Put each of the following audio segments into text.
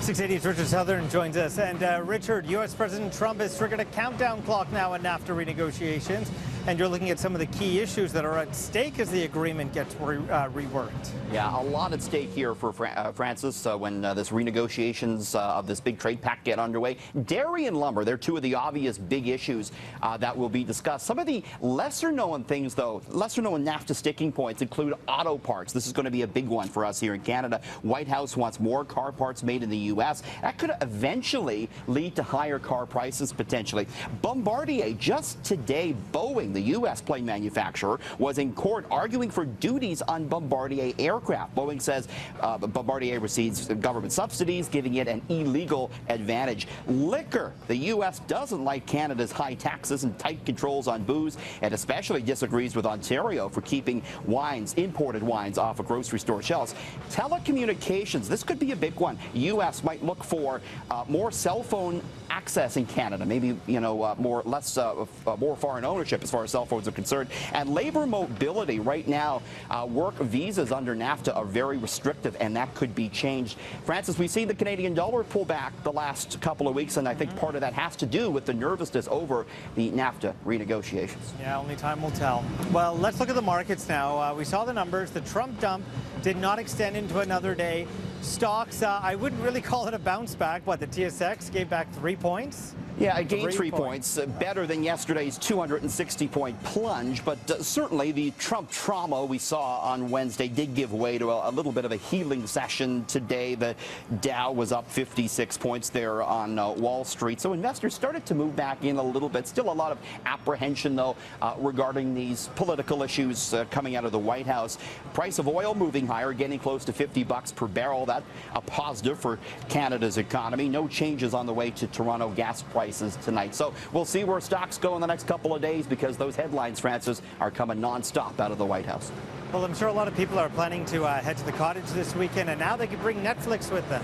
680's Richard Southern joins us. And Richard, U.S. President Trump has triggered a countdown clock now in NAFTA renegotiations. And you're looking at some of the key issues that are at stake as the agreement gets reworked. Yeah, a lot at stake here for Francis when this renegotiations of this big trade pact get underway. Dairy and lumber, they're two of the obvious big issues that will be discussed. Some of the lesser-known things, though, lesser-known NAFTA sticking points include auto parts. This is going to be a big one for us here in Canada. White House wants more car parts made in the U.S. That could eventually lead to higher car prices, potentially. Bombardier, just today, Boeing, the U.S. plane manufacturer, was in court arguing for duties on Bombardier aircraft. Boeing says Bombardier receives government subsidies, giving it an illegal advantage. Liquor. The U.S. doesn't like Canada's high taxes and tight controls on booze, and especially disagrees with Ontario for keeping wines, imported wines, off of grocery store shelves. Telecommunications. This could be a big one. U.S. might look for more cell phone access in Canada, maybe, you know, more foreign ownership as far as cell phones are concerned. And labor mobility right now, work visas under NAFTA are very restrictive, and that could be changed. Francis, we've seen the Canadian dollar pull back the last couple of weeks, and I think part of that has to do with the nervousness over the NAFTA renegotiations. Yeah, only time will tell. Well, let's look at the markets now. We saw the numbers. The Trump dump did not extend into another day. Stocks, I wouldn't really call it a bounce back. What, the TSX gave back 3 points? Yeah, it gained 3 points, better than yesterday's 260-point plunge, but certainly the Trump trauma we saw on Wednesday did give way to a little bit of a healing session today. The Dow was up 56 points there on Wall Street, so investors started to move back in a little bit. Still a lot of apprehension, though, regarding these political issues coming out of the White House. Price of oil moving higher, getting close to $50 per barrel. That's a positive for Canada's economy. No changes on the way to Toronto gas prices tonight. So we'll see where stocks go in the next couple of days, because those headlines, Francis, are coming nonstop out of the White House. Well, I'm sure a lot of people are planning to head to the cottage this weekend, and now they can bring Netflix with them.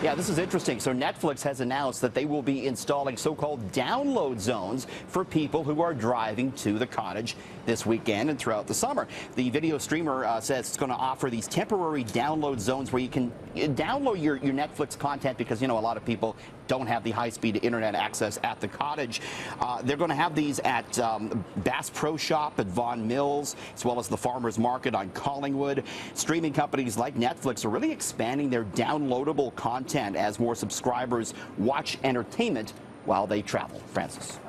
Yeah, this is interesting. So Netflix has announced that they will be installing so-called download zones for people who are driving to the cottage this weekend and throughout the summer. The video streamer says it's going to offer these temporary download zones where you can download your Netflix content, because, you know, a lot of people don't have the high-speed internet access at the cottage. They're going to have these at Bass Pro Shop at Vaughan Mills, as well as the Farmers Market on Collingwood. Streaming companies like Netflix are really expanding their downloadable content as more subscribers watch entertainment while they travel. Francis.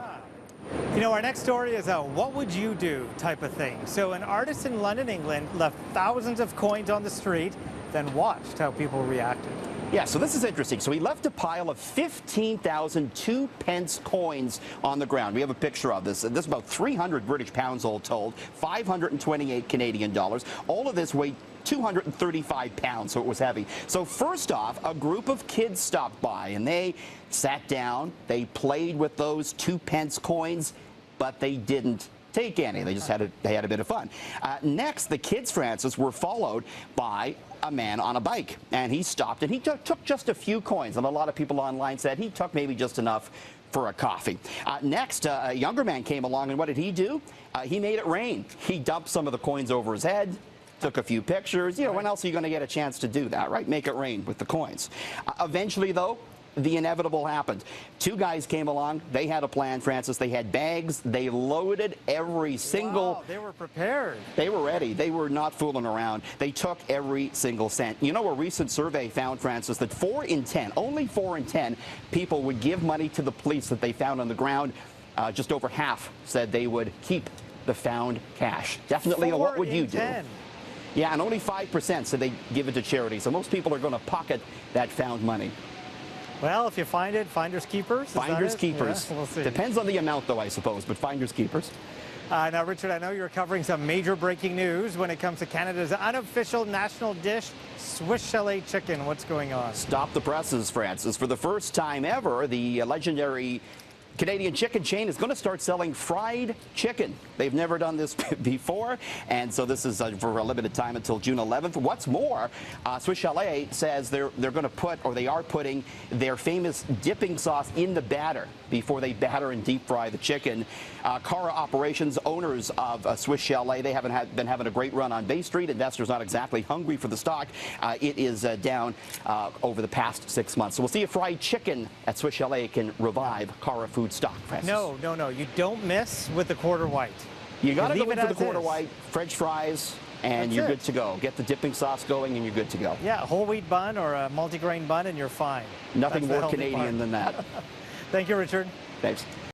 You know, our next story is a what would you do type of thing. So an artist in London, England, left thousands of coins on the street, then watched how people reacted. Yeah, so this is interesting. So he left a pile of 15,000 2-pence coins on the ground. We have a picture of this. This is about 300 British pounds all told, 528 Canadian dollars. All of this weighed 235 pounds, so it was heavy. So first off, a group of kids stopped by, and they sat down. They played with those 2-pence coins, but they didn't take any. They just had a bit of fun. Next, the kids, Francis, were followed by a man on a bike, and he stopped, and he took just a few coins, and a lot of people online said he took maybe just enough for a coffee. Next, a younger man came along, and what did he do? He made it rain. He dumped some of the coins over his head, took a few pictures. You know, when else are you going to get a chance to do that, right? Make it rain with the coins. Eventually, though, the inevitable happened. Two guys came along. They had a plan, Francis. They had bags. They loaded every single... Wow, they were prepared. They were ready. They were not fooling around. They took every single cent. You know, a recent survey found, Francis, that 4 in 10, only 4 in 10 people would give money to the police that they found on the ground. Just over half said they would keep the found cash. Definitely a what would you do? 10. Yeah, and only 5% said they'd give it to charity. So most people are going to pocket that found money. Well, if you find it, finders keepers. Finders keepers. Yeah, we'll see. Depends on the amount, though, I suppose, but finders keepers. Now, Richard, I know you're covering some major breaking news when it comes to Canada's unofficial national dish, Swiss Chalet chicken. What's going on? Stop the presses, Francis. For the first time ever, the legendary Canadian chicken chain is going to start selling fried chicken. They've never done this before, and so this is for a limited time until June 11th. What's more, Swiss Chalet says they're going to put, or they are putting, their famous dipping sauce in the batter before they batter and deep fry the chicken. Cara Operations, owners of Swiss Chalet, they haven't been having a great run on Bay Street. Investors not exactly hungry for the stock. It is down over the past 6 months. So we'll see if fried chicken at Swiss Chalet can revive Cara food stock, Francis. No. You don't mess with the quarter white. You got to go in for the as quarter is. white, French fries, and That's you're it. good to go. Get the dipping sauce going, and you're good to go. Yeah, a whole wheat bun or a multigrain bun, and you're fine. Nothing That's the more healthy Canadian part. than that. Thank you, Richard. Thanks.